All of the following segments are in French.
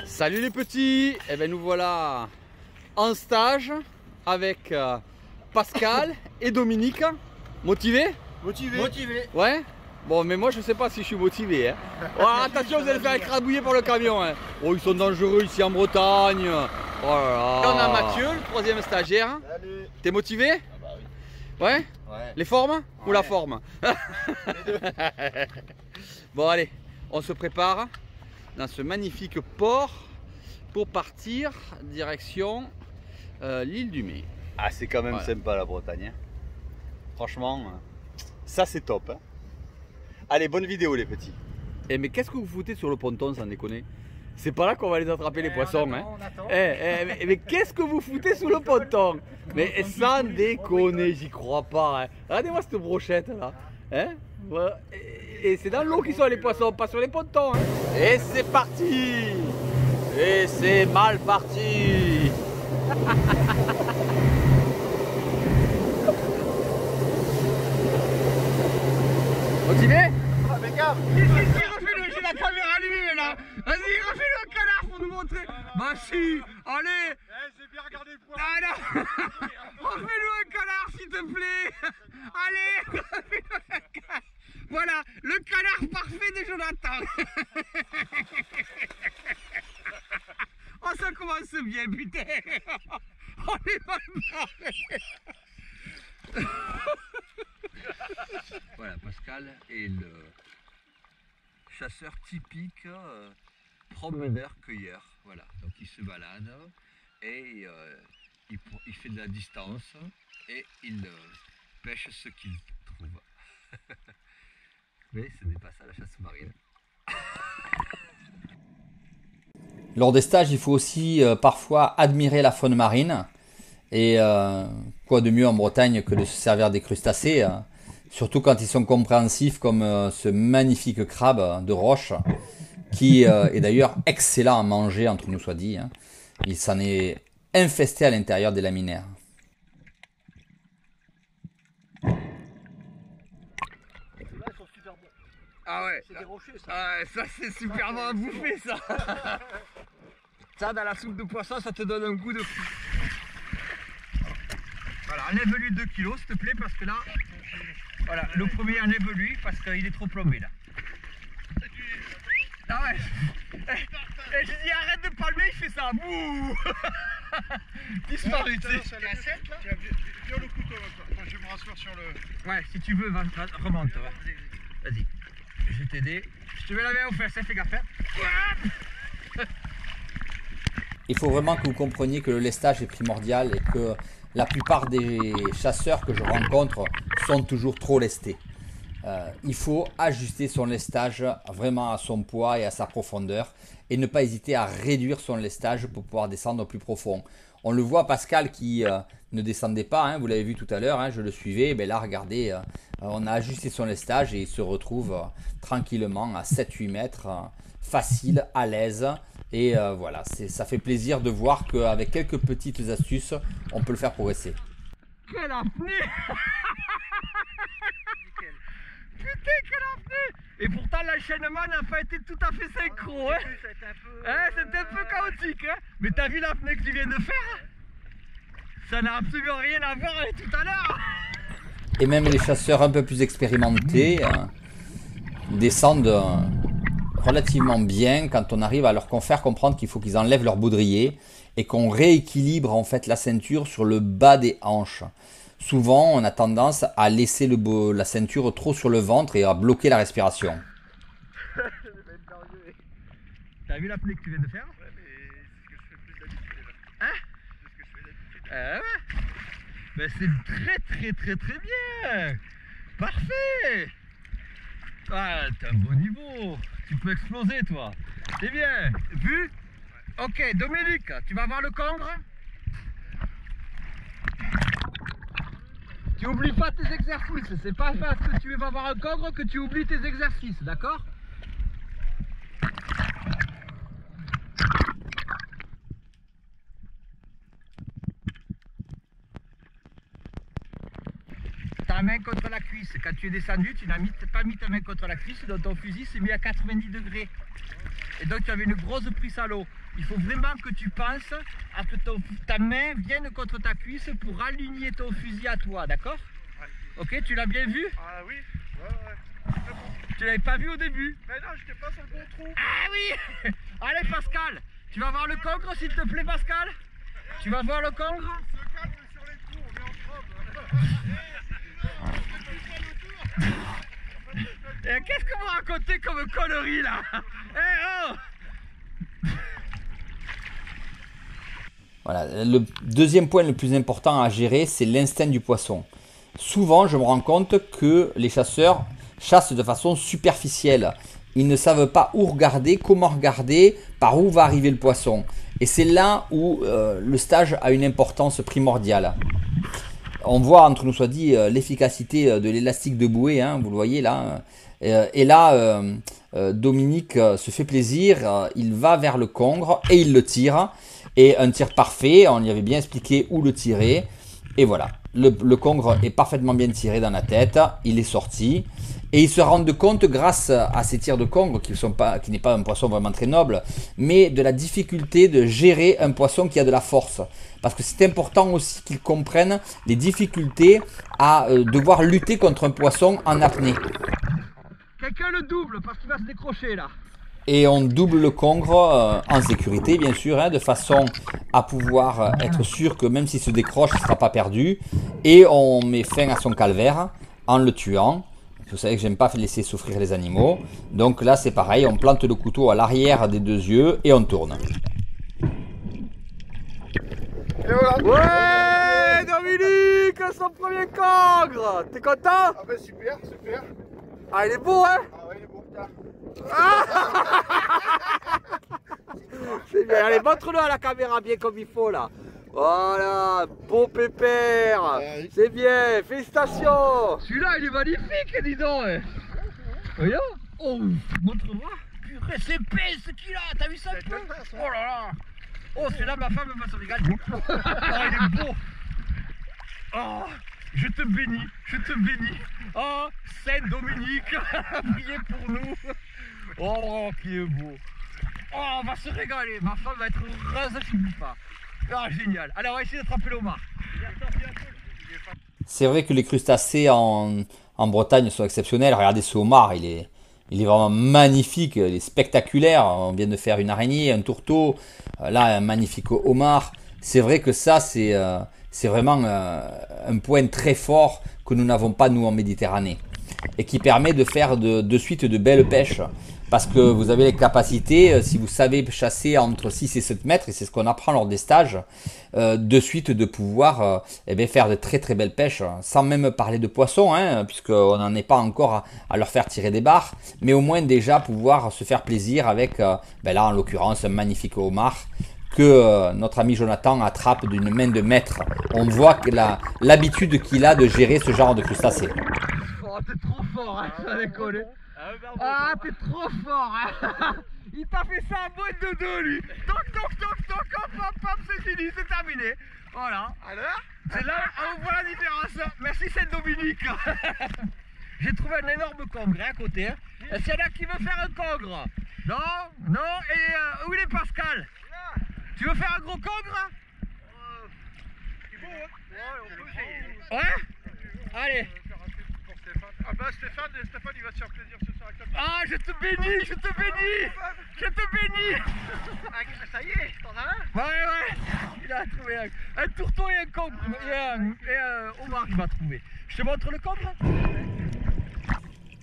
Salut les petits, eh ben nous voilà en stage avec Pascal et Dominique. Motivé? Motivé. Ouais. Bon mais moi je sais pas si je suis motivé hein. Oh, attention, vous allez faire écrabouiller par le camion hein. Oh, ils sont dangereux ici en Bretagne. Oh là là. Et on a Mathieu, le troisième stagiaire. Salut. T'es motivé? Ah bah oui. Ouais. Ouais. Les formes ou Ouais. la forme? Bon allez, on se prépare dans ce magnifique port pour partir direction l'île du Mai. Ah, c'est quand même Ouais. sympa la Bretagne. Hein. Franchement, ça c'est top. Hein. Allez, bonne vidéo les petits. Eh mais qu'est-ce que vous foutez sur le ponton sans déconner? C'est pas là qu'on va les attraper les poissons hein. On attend. Mais qu'est-ce que vous foutez sous le ponton? Mais sans déconner, j'y crois pas hein. Regardez-moi cette brochette là hein. Voilà. Et c'est dans l'eau qu'ils sont les poissons, pas sur les pontons hein. Et c'est parti. Et c'est mal parti. Motivé? Ah, mais grave. Refais-le, j'ai la caméra allumée là. Vas-y, refais-le canard pour nous montrer. Bah si, allez. J'ai bien regardé le point. Ah non. Refais-le un canard s'il te plaît. Allez, refais-le un canard. Voilà, le canard parfait de Jonathan. Oh, ça commence bien, putain. On est mal barré. Voilà, Pascal est le chasseur typique, promeneur-cueilleur. Voilà, donc il se balade et il fait de la distance et il pêche ce qu'il trouve. Mais ce n'est pas ça la chasse sous-marine. Lors des stages, il faut aussi parfois admirer la faune marine. Et quoi de mieux en Bretagne que de se servir des crustacés, surtout quand ils sont compréhensifs comme ce magnifique crabe de roche, qui est d'ailleurs excellent à manger, entre nous soit dit. Hein. Il s'en est infesté à l'intérieur des laminaires. Là, ils sont super bons. Ah ouais, C'est des rochers, ça. ah ouais, ça c'est super bon à bouffer ça. Ça dans la soupe de poisson ça te donne un goût de fou. Voilà, enlève-lui 2 kilos s'il te plaît parce que là, voilà, le premier enlève-lui parce qu'il est trop plombé là. Ah ouais. Et je dis arrête de palmer, il fait ça. Bouh. Disparu, tu sais. C'est la 7 là. Viens le couteau encore. Moi, je vais me rasseoir sur le. Ouais, si tu veux, remonte. Vas-y, je vais t'aider. Je te mets la main aux fesses, fais gaffe. Hein. Il faut vraiment que vous compreniez que le lestage est primordial et que la plupart des chasseurs que je rencontre sont toujours trop lestés. Il faut ajuster son lestage vraiment à son poids et à sa profondeur et ne pas hésiter à réduire son lestage pour pouvoir descendre plus profond. On le voit, Pascal qui ne descendait pas, hein, vous l'avez vu tout à l'heure, hein, je le suivais, ben là regardez, on a ajusté son lestage et il se retrouve tranquillement à 7-8 mètres, facile, à l'aise. Et voilà, ça fait plaisir de voir qu'avec quelques petites astuces, on peut le faire progresser. Quelle apnée. Putain, quelle apnée. Et pourtant l'enchaînement n'a pas été tout à fait synchro hein. C'était un peu chaotique hein. Mais t'as vu l'apnée que tu viens de faire? Ça n'a absolument rien à voir avec tout à l'heure. Et même les chasseurs un peu plus expérimentés descendent relativement bien quand on arrive à leur faire comprendre qu'il faut qu'ils enlèvent leur baudrier et qu'on rééquilibre en fait la ceinture sur le bas des hanches. Souvent, on a tendance à laisser la ceinture trop sur le ventre et à bloquer la respiration. T'as vu l'apnée que tu viens de faire? Ouais, mais c'est ce que je fais plus d'habitude là. Hein? C'est ce que je fais d'habitude. Ouais. Ben c'est très bien. Parfait. Ah, t'as un bon niveau. Tu peux exploser toi. C'est bien. Vu? Ok, Dominique, tu vas voir le congre. Tu oublies pas tes exercices. C'est pas parce que tu vas voir un congre que tu oublies tes exercices, d'accord? T'as la main contre la cuisse. Quand tu es descendu, tu n'as pas mis ta main contre la cuisse, donc ton fusil s'est mis à 90 degrés. Et donc tu avais une grosse prise à l'eau. Il faut vraiment que tu penses à que ta main vienne contre ta cuisse pour aligner ton fusil à toi, d'accord? Ok, tu l'as bien vu? Ah oui, ouais. Tu l'avais pas vu au début? Mais non, j'étais pas sur le bon trou. Ah oui. Allez Pascal, tu vas voir le congre s'il te plaît Pascal? Tu vas voir le congre? On se calme sur les trous, on est en trombe. Et qu'est-ce que vous racontez comme conneries là? Eh oh! Voilà, le deuxième point le plus important à gérer, c'est l'instinct du poisson. Souvent, je me rends compte que les chasseurs chassent de façon superficielle. Ils ne savent pas où regarder, comment regarder, par où va arriver le poisson. Et c'est là où le stage a une importance primordiale. On voit, entre nous soit dit, l'efficacité de l'élastique de bouée, hein, vous le voyez là. Et là, Dominique se fait plaisir, il va vers le congre et il le tire. Et un tir parfait, on y avait bien expliqué où le tirer. Et voilà, le congre est parfaitement bien tiré dans la tête, il est sorti. Et ils se rendent compte, grâce à ces tirs de congre, qui n'est pas un poisson vraiment très noble, mais de la difficulté de gérer un poisson qui a de la force. Parce que c'est important aussi qu'ils comprennent les difficultés à devoir lutter contre un poisson en apnée. Quelqu'un le double parce qu'il va se décrocher là. Et on double le congre en sécurité, bien sûr, hein, de façon à pouvoir être sûr que même s'il se décroche, il ne sera pas perdu. Et on met fin à son calvaire en le tuant. Vous savez que j'aime pas laisser souffrir les animaux. Donc là, c'est pareil, on plante le couteau à l'arrière des deux yeux et on tourne. Et voilà. Ouais, Dominique, son premier congre. T'es content? Ah bah super, super. Ah, il est beau, hein? Ah ouais, il est bon, putain. C'est bien, allez, montre-le à la caméra bien comme il faut là. Voilà, bon pépère. C'est bien, félicitations. Celui-là il est magnifique, dis donc. Regarde. Oh, montre-moi. Purée, c'est épais ce qu'il a, t'as vu ça un peu? Oh là là. Oh, celui-là, ma femme va se régaler. Oh, il est beau. Oh, je te bénis, je te bénis. Oh, Saint Dominique, priez pour nous. Oh, qui est beau. Oh, on va se régaler. Ma femme va être heureuse, je ne dis pas. Ah, génial. Allez, on va essayer d'attraper l'homard. C'est vrai que les crustacés en Bretagne sont exceptionnels. Regardez ce homard, il est vraiment magnifique, il est spectaculaire. On vient de faire une araignée, un tourteau, là un magnifique homard. C'est vrai que ça, c'est vraiment un point très fort que nous n'avons pas nous en Méditerranée et qui permet de faire de suite de belles pêches. Parce que vous avez les capacités, si vous savez chasser entre 6 et 7 mètres, et c'est ce qu'on apprend lors des stages, de suite de pouvoir faire de très très belles pêches, sans même parler de poissons, hein, puisqu'on n'en est pas encore à leur faire tirer des barres, mais au moins déjà pouvoir se faire plaisir avec, là en l'occurrence, un magnifique homard que notre ami Jonathan attrape d'une main de maître. On voit l'habitude qu'il a de gérer ce genre de crustacés. Oh, t'es trop fort, hein, ça déconne. Ah, t'es trop fort, hein. Il t'a fait ça en boîte de deux, lui. Toc, toc, toc, toc, hop, hop, hop, c'est fini, c'est terminé. Voilà. Alors, c'est là où on voit la différence. Merci Saint-Dominique. J'ai trouvé un énorme congre à côté. Hein. Est-ce qu'il y en a qui veut faire un congre? Non, non. Et où il est Pascal? Tu veux faire un gros congre? Ouais. Allez. Ah bah Stéphane, il va se faire plaisir ce soir avec ta. Ah, je te bénis, je te bénis. Je te bénis. Ça y est, t'en as un? Ouais, il a trouvé un tourteau et un congre. Et un homard il va trouver. Je te montre le congre?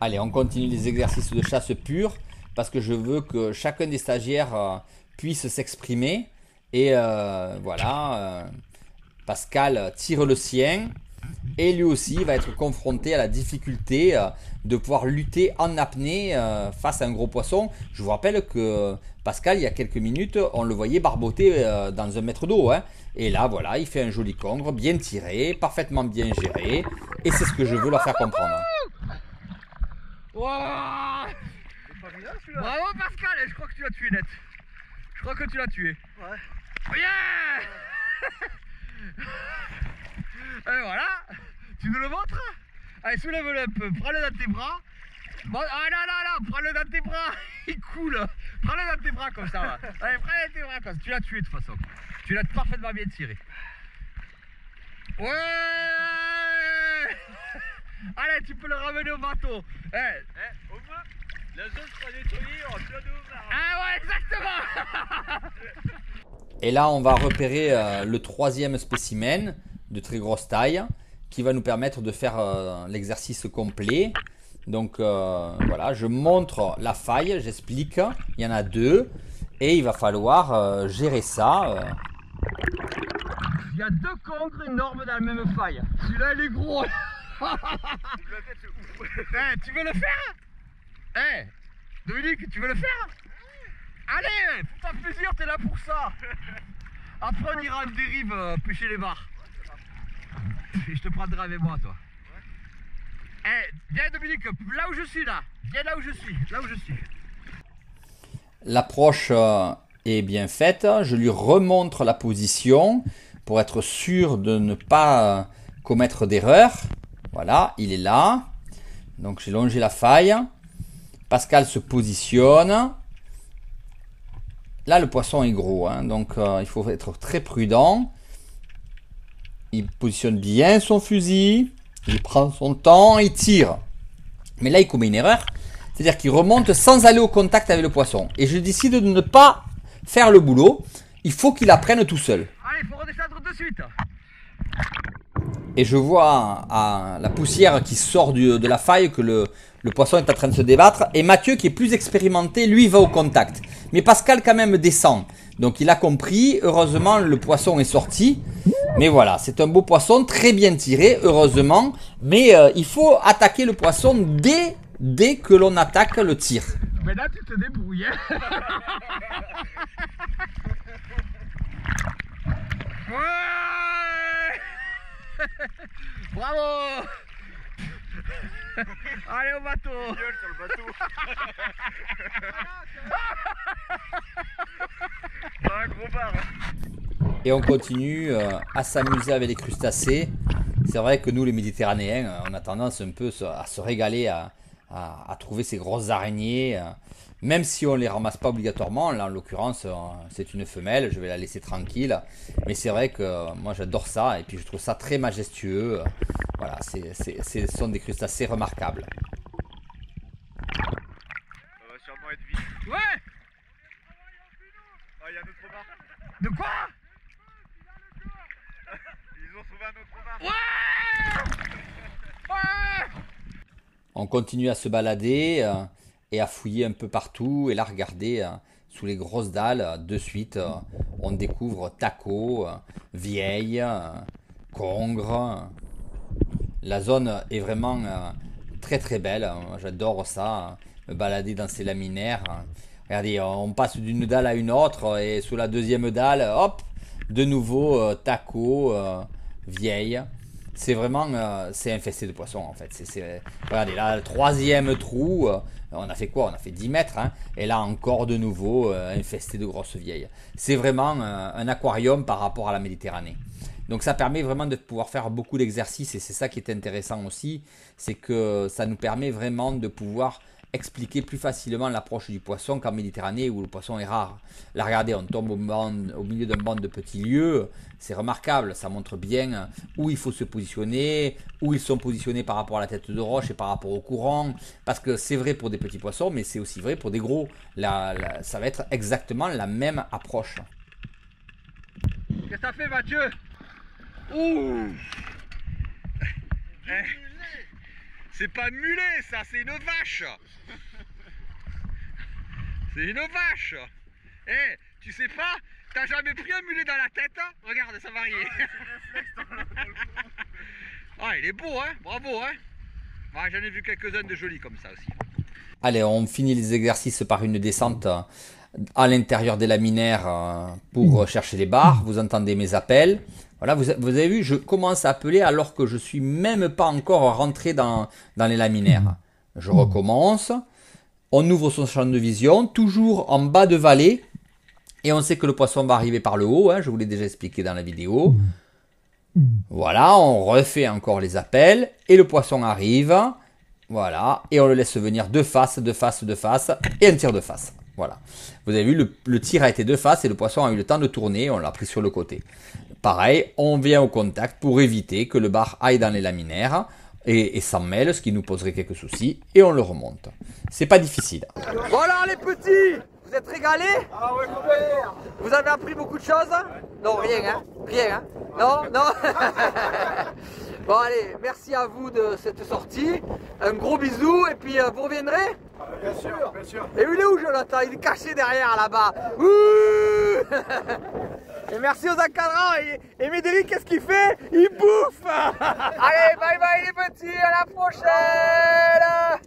Allez, on continue les exercices de chasse pure parce que je veux que chacun des stagiaires puisse s'exprimer. Et voilà, Pascal tire le sien et lui aussi va être confronté à la difficulté de pouvoir lutter en apnée face à un gros poisson. Je vous rappelle que Pascal, il y a quelques minutes, on le voyait barboter dans 1 mètre d'eau. Hein. Et là, voilà, il fait un joli congre, bien tiré, parfaitement bien géré. Et c'est ce que je veux leur faire comprendre. Wow. Bravo Pascal, je crois que tu l'as tué net. Je crois que tu l'as tué. Ouais. Yeah. Et voilà. Tu nous le montres? Allez, soulève-le un peu, prends-le dans tes bras. Bon, ah non, non, non, prends-le dans tes bras. Il coule. Prends-le dans tes bras comme ça. Va. Allez, prends-le dans tes bras comme ça. Tu l'as tué de toute façon. Tu l'as parfaitement bien tiré. Ouais. Allez, tu peux le ramener au bateau. Au moins, la zone sera nettoyée, on va de ouvert. Ah ouais, exactement. Et là, on va repérer le troisième spécimen de très grosse taille qui va nous permettre de faire l'exercice complet. Donc voilà, je montre la faille, j'explique. Il y en a deux et il va falloir gérer ça. Il y a deux cancres énormes dans la même faille. Celui-là, il est gros. Tu veux le faire? Dominique, tu veux le faire? Allez, fais-toi plaisir, t'es là pour ça. Après, on ira en dérive pêcher les bars. Et je te prendrai avec moi, toi. Viens Dominique, là où je suis là. Viens là où je suis, là où je suis. L'approche est bien faite. Je lui remontre la position pour être sûr de ne pas commettre d'erreur. Voilà, il est là. Donc j'ai longé la faille. Pascal se positionne. Là, le poisson est gros, hein, donc il faut être très prudent. Il positionne bien son fusil. Il prend son temps, il tire. Mais là, il commet une erreur. C'est-à-dire qu'il remonte sans aller au contact avec le poisson. Et je décide de ne pas faire le boulot. Il faut qu'il apprenne tout seul. Allez, il faut redescendre de suite. Et je vois la poussière qui sort de la faille que le poisson est en train de se débattre. Et Mathieu, qui est plus expérimenté, lui, va au contact. Mais Pascal, quand même, descend. Donc, il a compris. Heureusement, le poisson est sorti. Mais voilà, c'est un beau poisson, très bien tiré, heureusement. Mais il faut attaquer le poisson dès que l'on attaque le tir. Mais là, tu te débrouilles. Hein. Ouais. Bravo. Allez au bateau. Gueule sur le bateau. Un gros bar. Et on continue à s'amuser avec les crustacés. C'est vrai que nous, les Méditerranéens, on a tendance un peu à se régaler à trouver ces grosses araignées. Même si on ne les ramasse pas obligatoirement. Là, en l'occurrence, c'est une femelle. Je vais la laisser tranquille. Mais c'est vrai que moi, j'adore ça. Et puis, je trouve ça très majestueux. Voilà, ce sont des crustacés remarquables. Ça va sûrement être vite. Ouais. Ah, il y a un autre bar. De quoi? Ils ont trouvé un autre bar. Ouais. Ouais. On continue à se balader et à fouiller un peu partout. Et là, regardez, sous les grosses dalles, de suite, on découvre taco, vieille, congre. La zone est vraiment très très belle. J'adore ça, me balader dans ces laminaires. Regardez, on passe d'une dalle à une autre et sous la deuxième dalle, hop, de nouveau taco, vieille. C'est vraiment, c'est infesté de poissons en fait. Regardez là, le troisième trou, on a fait quoi? On a fait 10 mètres, hein, et là encore de nouveau infesté de grosses vieilles. C'est vraiment un aquarium par rapport à la Méditerranée. Donc ça permet vraiment de pouvoir faire beaucoup d'exercices et c'est ça qui est intéressant aussi, c'est que ça nous permet vraiment de pouvoir expliquer plus facilement l'approche du poisson qu'en Méditerranée où le poisson est rare. Là regardez, on tombe au milieu d'un banc de petits lieux, c'est remarquable, ça montre bien où il faut se positionner, où ils sont positionnés par rapport à la tête de roche et par rapport au courant, parce que c'est vrai pour des petits poissons mais c'est aussi vrai pour des gros. Ça va être exactement la même approche. Qu'est-ce que t'as fait Mathieu? Ouh. C'est pas mulet, ça, c'est une vache. C'est une vache. Tu sais pas, t'as jamais pris un mulet dans la tête, hein? Regarde, ça varie. Ah, il est beau, hein? Bravo, hein? Ah, j'en ai vu quelques-uns de jolis comme ça aussi. Allez, on finit les exercices par une descente à l'intérieur des laminaires pour chercher les barres. Vous entendez mes appels. Voilà, vous avez vu, je commence à appeler alors que je suis même pas encore rentré dans les laminaires. Je recommence. On ouvre son champ de vision, toujours en bas de vallée. Et on sait que le poisson va arriver par le haut. Hein, je vous l'ai déjà expliqué dans la vidéo. Voilà, on refait encore les appels et le poisson arrive. Voilà, et on le laisse venir de face, de face, de face et un tir de face. Voilà, vous avez vu, le tir a été de face et le poisson a eu le temps de tourner, on l'a pris sur le côté. Pareil, on vient au contact pour éviter que le bar aille dans les laminaires et s'en mêle, ce qui nous poserait quelques soucis, et on le remonte. C'est pas difficile. Bon alors les petits, vous êtes régalés? Ah ouais, super. Vous avez appris beaucoup de choses? Non, rien, hein? Rien, hein? Non, non. Bon allez, merci à vous de cette sortie. Un gros bisou et puis vous reviendrez? Bien sûr, bien sûr. Et il est où Jonathan? Il est caché derrière là-bas. Et merci aux encadrants. Et Médéric, qu'est-ce qu'il fait? Il bouffe. Allez, bye bye les petits, à la prochaine.